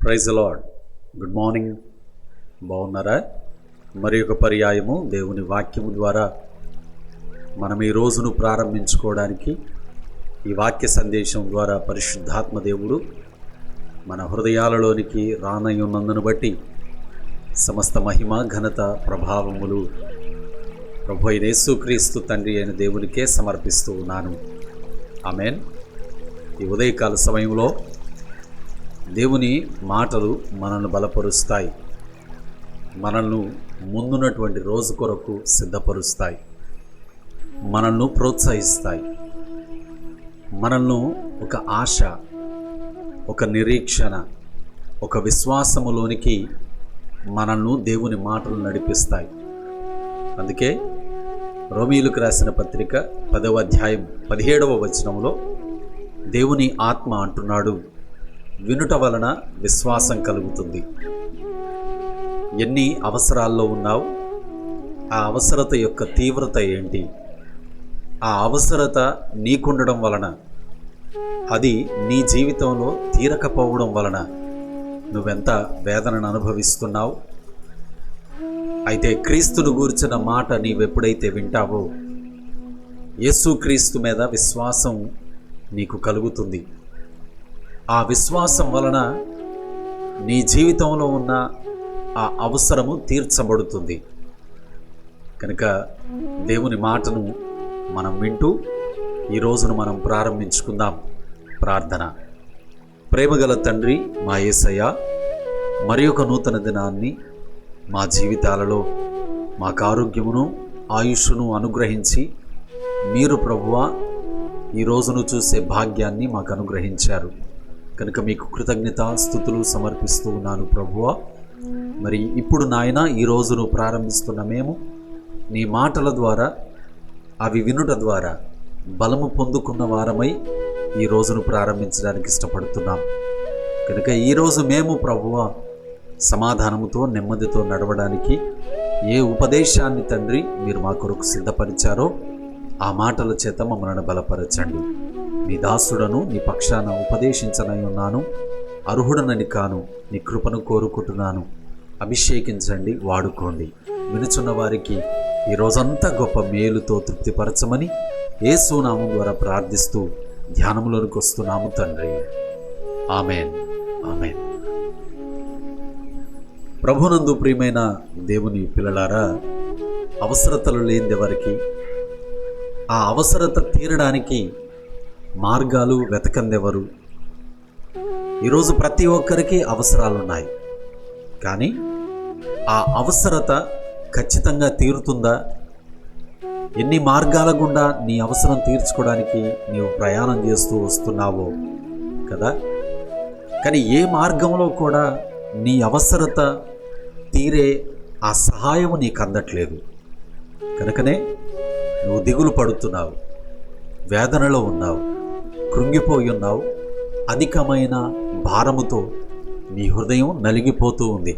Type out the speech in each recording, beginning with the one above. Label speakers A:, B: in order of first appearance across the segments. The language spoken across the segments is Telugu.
A: Praise the lord. Good morning. బాగున్నారా? మరి ఒక పర్యాయము దేవుని వాక్యము ద్వారా మనం ఈ రోజును ప్రారంభించుకోవడానికి ఈ వాక్య సందేశం ద్వారా పరిశుద్ధాత్మ దేవుడు మన హృదయాలలోనికి రానయ్యున్నందును బట్టి సమస్త మహిమ ఘనత ప్రభావములు ప్రభు అయిన యేసుక్రీస్తు తండ్రి అయిన దేవునికే సమర్పిస్తూ ఉన్నాను. ఆమేన్. ఈ ఉదయకాల సమయంలో దేవుని మాటలు మనల్ని బలపరుస్తాయి, మనల్ని ముందున్నటువంటి రోజు కొరకు సిద్ధపరుస్తాయి, మనల్ని ప్రోత్సహిస్తాయి, మనల్ని ఒక ఆశ, ఒక నిరీక్షణ, ఒక విశ్వాసములోనికి మనల్ని దేవుని మాటలు నడిపిస్తాయి. అందుకే రోమీయులకు రాసిన పత్రిక 10వ అధ్యాయం 17వ వచనంలో దేవుని ఆత్మ అంటున్నాడు, వినుట వలన విశ్వాసం కలుగుతుంది. ఎన్ని అవసరాల్లో ఉన్నావు? ఆ అవసరత యొక్క తీవ్రత ఏంటి? ఆ అవసరత నీకుండడం వలన, అది నీ జీవితంలో తీరకపోవడం వలన నువ్వెంత వేదనను అనుభవిస్తున్నావు? అయితే క్రీస్తును గూర్చిన మాట నీవెప్పుడైతే వింటావో యేసుక్రీస్తు మీద విశ్వాసం నీకు కలుగుతుంది. ఆ విశ్వాసం వలన నీ జీవితంలో ఉన్న ఆ అవసరము తీర్చబడుతుంది. కనుక దేవుని మాటను మనం వింటూ ఈ రోజును మనం ప్రారంభించుకుందాం. ప్రార్థన. ప్రేమగల తండ్రి మా యేసయ్య, మరి ఒక నూతన దినాన్ని మా జీవితాలలో మాకు ఆరోగ్యమును ఆయుష్ను అనుగ్రహించి మీరు ప్రభువా ఈ రోజును చూసే భాగ్యాన్ని మాకు అనుగ్రహించారు. కనుక మీకు కృతజ్ఞత స్తుతులు సమర్పిస్తూ ఉన్నాను ప్రభువా. మరి ఇప్పుడు నాయన ఈ రోజును ప్రారంభిస్తున్న మేము నీ మాటల ద్వారా, అవి వినుట ద్వారా బలము పొందుకున్న వారమై ఈ రోజును ప్రారంభించడానికి ఇష్టపడుతున్నాం. కనుక ఈరోజు మేము ప్రభువా సమాధానముతో నెమ్మదితో నడవడానికి ఏ ఉపదేశాన్ని తండ్రి మీరు మా కొరకు సిద్ధపరిచారో ఆ మాటల చేత మమ్మల్ని బలపరచండి. నీ దాసుడను నీ పక్షాన ఉపదేశించనై ఉన్నాను, అర్హుడనని కాను, నీ కృపను కోరుకుంటున్నాను. అభిషేకించండి, వాడుకోండి. వినుచున్న వారికి ఈ రోజంతా గొప్ప మేలుతో తృప్తిపరచమని యేసు నామం ద్వారా ప్రార్థిస్తూ ధ్యానములోనికి వస్తున్నాము తండ్రి. Amen, amen. ప్రభునందు ప్రియమైన దేవుని పిల్లలారా, అవసరతలు లేనిదెవరికి? ఆ అవసరత తీరడానికి మార్గాలు వెతకందెవరు? ఈరోజు ప్రతి ఒక్కరికి అవసరాలు ఉన్నాయి, కానీ ఆ అవసరత ఖచ్చితంగా తీరుతుందా? ఎన్ని మార్గాల గుండా నీ అవసరం తీర్చుకోవడానికి నీవు ప్రయాణం చేస్తూ వస్తున్నావో కదా, కానీ ఏ మార్గంలో కూడా నీ అవసరత తీరే ఆ సహాయము నీకు అందట్లేదు. కనుకనే నువ్వు దిగులు పడుతున్నావు, వేదనలో ఉన్నావు, కృంగిపోయి ఉన్నావు, అధికమైన భారముతో నీ హృదయం నలిగిపోతూ ఉంది.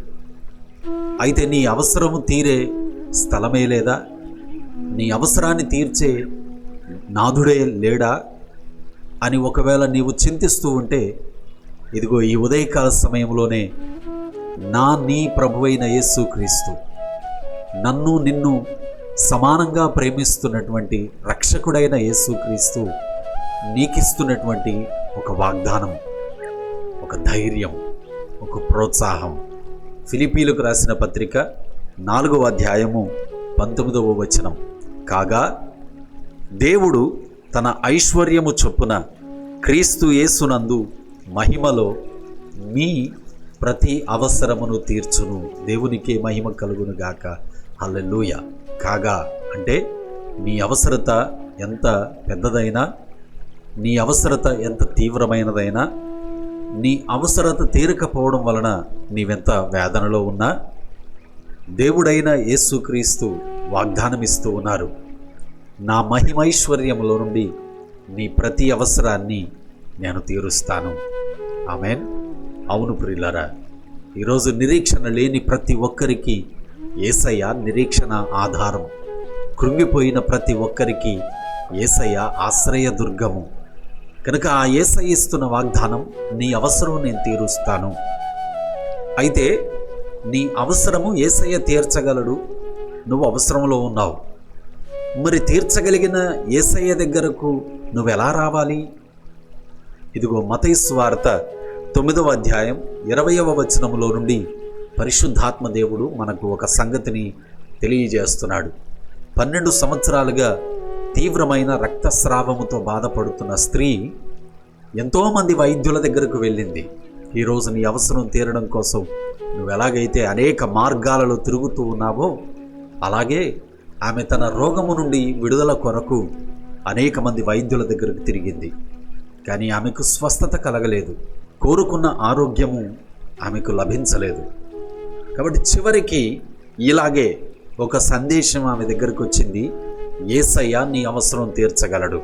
A: అయితే నీ అవసరము తీరే స్థలమే లేదా? నీ అవసరాన్ని తీర్చే నాథుడే లేడా అని ఒకవేళ నీవు చింతిస్తూ ఉంటే, ఇదిగో ఈ ఉదయకాల సమయంలోనే నీ ప్రభువైన యేసుక్రీస్తు, నన్ను నిన్ను సమానంగా ప్రేమిస్తున్నటువంటి రక్షకుడైన యేసుక్రీస్తు నీకిస్తున్నటువంటి ఒక వాగ్దానం, ఒక ధైర్యం, ఒక ప్రోత్సాహం. ఫిలిప్పీలకు రాసిన పత్రిక 4వ అధ్యాయము 19వ వచనం. కాగా దేవుడు తన ఐశ్వర్యము చొప్పున క్రీస్తు యేసునందు మహిమలో మీ ప్రతి అవసరమును తీర్చును. దేవునికే మహిమ కలుగును గాక. హల్లెలూయా. కాగా అంటే నీ అవసరత ఎంత పెద్దదైనా, నీ అవసరత ఎంత తీవ్రమైనదైనా, నీ అవసరత తీరకపోవడం వలన నీవెంత వేదనలో ఉన్నా, దేవుడైన యేసుక్రీస్తు వాగ్దానం ఇస్తూ ఉన్నారు, నా మహిమైశ్వర్యంలో నుండి నీ ప్రతి అవసరాన్ని నేను తీరుస్తాను. ఆమేన్. అవును ప్రియులారా, ఈరోజు నిరీక్షణ లేని ప్రతి ఒక్కరికి యేసయ్య నిరీక్షణ ఆధారం. కృంగిపోయిన ప్రతి ఒక్కరికి యేసయ్య ఆశ్రయదుర్గము. కనుక ఆ యేసయ్య ఇస్తున్న వాగ్దానం, నీ అవసరం నేను తీరుస్తాను, అయితే నీ అవసరము యేసయ్య తీర్చగలడు. నువ్వు అవసరంలో ఉన్నావు. మరి తీర్చగలిగిన యేసయ్య దగ్గరకు నువ్వెలా రావాలి? ఇదిగో మత్తయి సువార్త 9వ అధ్యాయం 20వ వచనములో నుండి పరిశుద్ధాత్మ దేవుడు మనకు ఒక సంగతిని తెలియజేస్తున్నాడు. 12 సంవత్సరాలుగా తీవ్రమైన రక్తస్రావముతో బాధపడుతున్న స్త్రీ ఎంతోమంది వైద్యుల దగ్గరకు వెళ్ళింది. ఈరోజు నీ అవసరం తీరడం కోసం నువ్వు ఎలాగైతే అనేక మార్గాలలో తిరుగుతూ ఉన్నావో, అలాగే ఆమె తన రోగము నుండి విడుదల కొరకు అనేక మంది వైద్యుల దగ్గరకు తిరిగింది. కానీ ఆమెకు స్వస్థత కలగలేదు. కోరుకున్న ఆరోగ్యము ఆమెకు లభించలేదు. కాబట్టి చివరికి ఇలాగే ఒక సందేశం ఆమె దగ్గరకు వచ్చింది. యేసయ్య నీ అవసరం తీర్చగలడు.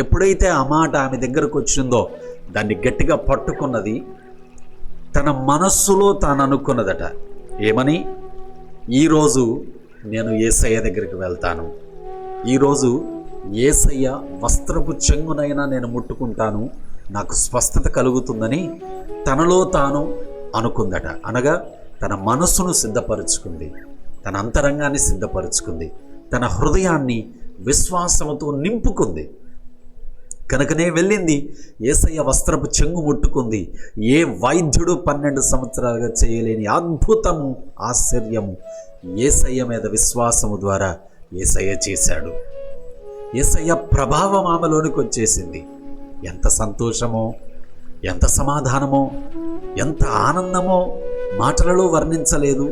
A: ఎప్పుడైతే ఆ మాట ఆమె దగ్గరకు వచ్చిందో దాన్ని గట్టిగా పట్టుకున్నది. తన మనస్సులో తాను అనుకున్నదట, ఏమని? ఈరోజు నేను యేసయ్య దగ్గరికి వెళ్తాను. ఈరోజు యేసయ్య వస్త్రపు చెంగునైనా నేను ముట్టుకుంటాను, నాకు స్వస్థత కలుగుతుందని తనలో తాను అనుకుందట. అనగా తన మనస్సును సిద్ధపరుచుకుంది, తన అంతరంగాన్ని సిద్ధపరుచుకుంది, తన హృదయాన్ని విశ్వాసముతో నింపుకుంది. కనుకనే వెళ్ళింది, యేసయ్య వస్త్రపు చెంగు ముట్టుకుంది. ఏ వైద్యుడు 12 సంవత్సరాలుగా చేయలేని అద్భుతము, ఆశ్చర్యము యేసయ్య మీద విశ్వాసము ద్వారా యేసయ్య చేశాడు. యేసయ్య ప్రభావం ఆమెలోనికి వచ్చేసింది. ఎంత సంతోషమో, ఎంత సమాధానమో, ఎంత ఆనందమో మాటలలో వర్ణించలేదు.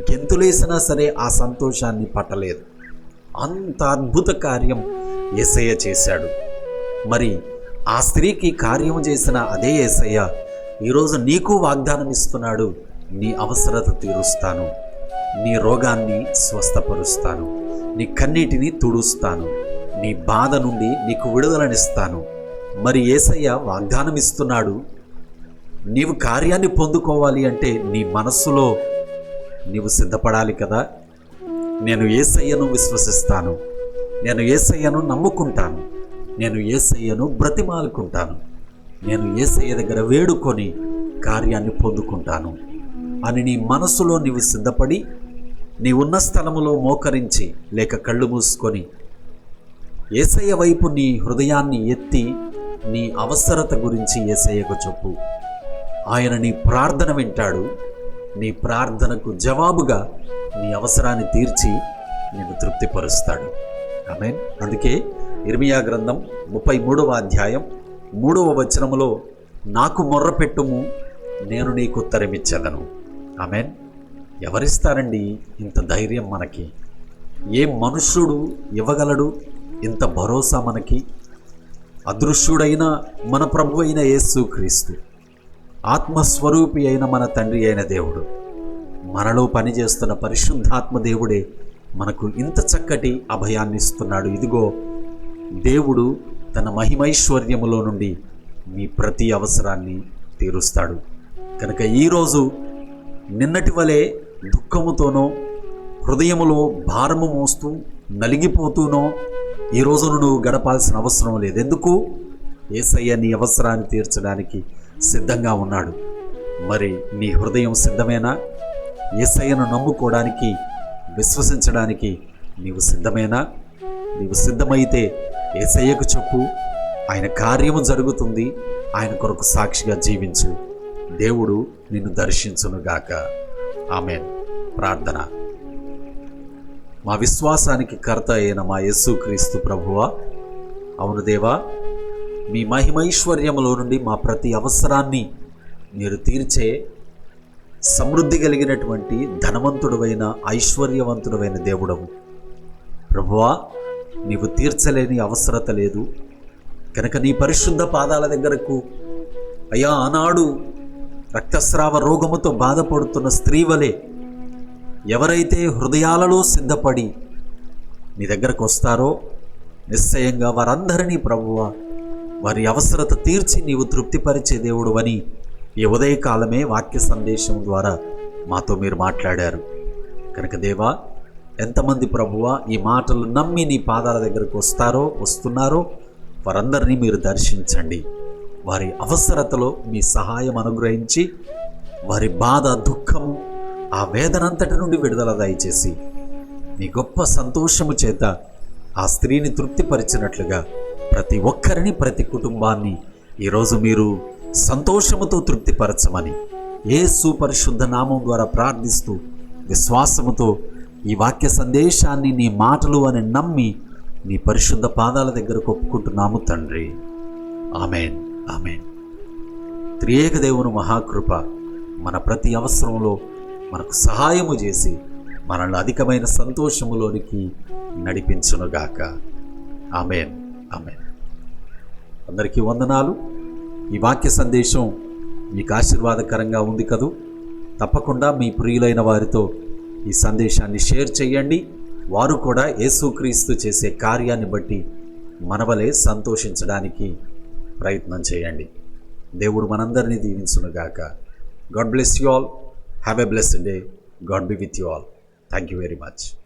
A: గెంతులేసినా సరే ఆ సంతోషాన్ని పట్టలేదు. అంత అద్భుత కార్యం యేసయ్య చేశాడు. మరి ఆ స్త్రీకి కార్యము చేసిన అదే యేసయ్య ఈరోజు నీకు వాగ్దానం ఇస్తున్నాడు. నీ అవసరత తీరుస్తాను, నీ రోగాన్ని స్వస్థపరుస్తాను, నీ కన్నీటిని తుడుస్తాను, నీ బాధ నుండి నీకు విడుదలనిస్తాను. మరి యేసయ్య వాగ్దానం ఇస్తున్నాడు. నీవు కార్యాన్ని పొందుకోవాలి అంటే నీ మనస్సులో నీవు సిద్ధపడాలి కదా. నేను యేసయ్యను విశ్వసిస్తాను, నేను యేసయ్యను నమ్ముకుంటాను, నేను యేసయ్యను బ్రతిమాలుకుంటాను, నేను యేసయ్య దగ్గర వేడుకొని కార్యాన్ని పొందుకుంటాను అని నీ మనసులో నీవు సిద్ధపడి, నీ ఉన్న స్థలములో మోకరించి లేక కళ్ళు మూసుకొని యేసయ్య వైపు నీ హృదయాన్ని ఎత్తి నీ అవసరత గురించి యేసయ్యకు చెప్పు. ఆయన నీ ప్రార్థన వింటాడు. నీ ప్రార్థనకు జవాబుగా నీ అవసరాన్ని తీర్చి నిన్ను తృప్తిపరుస్తాడు. ఆమేన్. అందుకే ఇర్మియా గ్రంథం 33వ అధ్యాయం 3వ వచనములో, నాకు మొర్రపెట్టుము, నేను నీకు ఉత్తరమిచ్చేదను. ఆమేన్. ఎవరిస్తారండి ఇంత ధైర్యం మనకి? ఏ మనుష్యుడు ఇవ్వగలడు ఇంత భరోసా మనకి? అదృశ్యుడైన మన ప్రభు అయిన యేసుక్రీస్తు, ఆత్మస్వరూపి అయిన మన తండ్రి అయిన దేవుడు, మనలో పనిచేస్తున్న పరిశుద్ధాత్మ దేవుడే మనకు ఇంత చక్కటి అభయాన్ని ఇస్తున్నాడు. ఇదిగో దేవుడు తన మహిమైశ్వర్యములో నుండి మీ ప్రతి అవసరాన్ని తీరుస్తాడు. కనుక ఈరోజు నిన్నటి వలె దుఃఖముతోనో, హృదయములో భారము మోస్తూ నలిగిపోతూనో ఈ రోజును నువ్వు గడపాల్సిన అవసరం లేదు. ఎందుకు? యేసయ్య నీ అవసరాన్ని తీర్చడానికి సిద్ధంగా ఉన్నాడు. మరి నీ హృదయం సిద్ధమేనా? యేసయ్యను నమ్ముకోవడానికి, విశ్వసించడానికి నీవు సిద్ధమేనా? నీవు సిద్ధమైతే యేసయ్యకు చెప్పు, ఆయన కార్యము జరుగుతుంది. ఆయన కొరకు సాక్షిగా జీవించు. దేవుడు నిన్ను దర్శించునుగాక. ఆమేన్. ప్రార్థన. మా విశ్వాసానికి కర్త అయిన మా యేసుక్రీస్తు ప్రభువా, అవును దేవా, మీ మహిమైశ్వర్యములో నుండి మా ప్రతి అవసరాన్ని మీరు తీర్చే సమృద్ధి కలిగినటువంటి ధనవంతుడవైన, ఐశ్వర్యవంతుడవైన దేవుడవు ప్రభువా. నీవు తీర్చలేని అవసరత లేదు. కనుక నీ పరిశుద్ధ పాదాల దగ్గరకు అయ్యా, ఆనాడు రక్తస్రావ రోగముతో బాధపడుతున్న స్త్రీ వలె ఎవరైతే హృదయాలలో సిద్ధపడి నీ దగ్గరకు వస్తారో నిశ్చయంగా వారందరినీ ప్రభువా వారి అవసరత తీర్చి నీవు తృప్తిపరిచే దేవుడు అని ఈ ఉదయకాలమే వాక్య సందేశం ద్వారా మాతో మీరు మాట్లాడారు. కనుక దేవా, ఎంతమంది ప్రభువా ఈ మాటలు నమ్మి నీ పాదాల దగ్గరకు వస్తున్నారో వారందరినీ మీరు దర్శించండి. వారి అవసరతలో మీ సహాయం అనుగ్రహించి వారి బాధ, దుఃఖము, ఆ వేదనంతటి నుండి విడుదల దయచేసి నీ గొప్ప సంతోషము చేత ఆ స్త్రీని తృప్తిపరిచినట్లుగా ప్రతి ఒక్కరిని, ప్రతి కుటుంబాన్ని ఈరోజు మీరు సంతోషముతో తృప్తిపరచమని యేసు పరిశుద్ధ నామం ద్వారా ప్రార్థిస్తూ విశ్వాసముతో ఈ వాక్య సందేశాన్ని నీ మాటలు అని నమ్మి నీ పరిశుద్ధ పాదాల దగ్గరకు ఒప్పుకుంటున్నాము తండ్రి. Amen, amen. త్రియేక దేవుని మహాకృప మన ప్రతి అవసరంలో మనకు సహాయము చేసి మనల్ని అధికమైన సంతోషములోనికి నడిపించునుగాక. Amen, amen. అందరికీ వందనాలు. ఈ వాక్య సందేశం మీకు ఆశీర్వాదకరంగా ఉంది కదూ? తప్పకుండా మీ ప్రియులైన వారితో ఈ సందేశాన్ని షేర్ చేయండి. వారు కూడా యేసుక్రీస్తు చేసే కార్యాన్ని బట్టి మనవలే సంతోషించడానికి ప్రయత్నం చేయండి. దేవుడు మనందరినీ దీవించునుగాక. God bless you all. Have a blessed day. God be with you all. Thank you very much.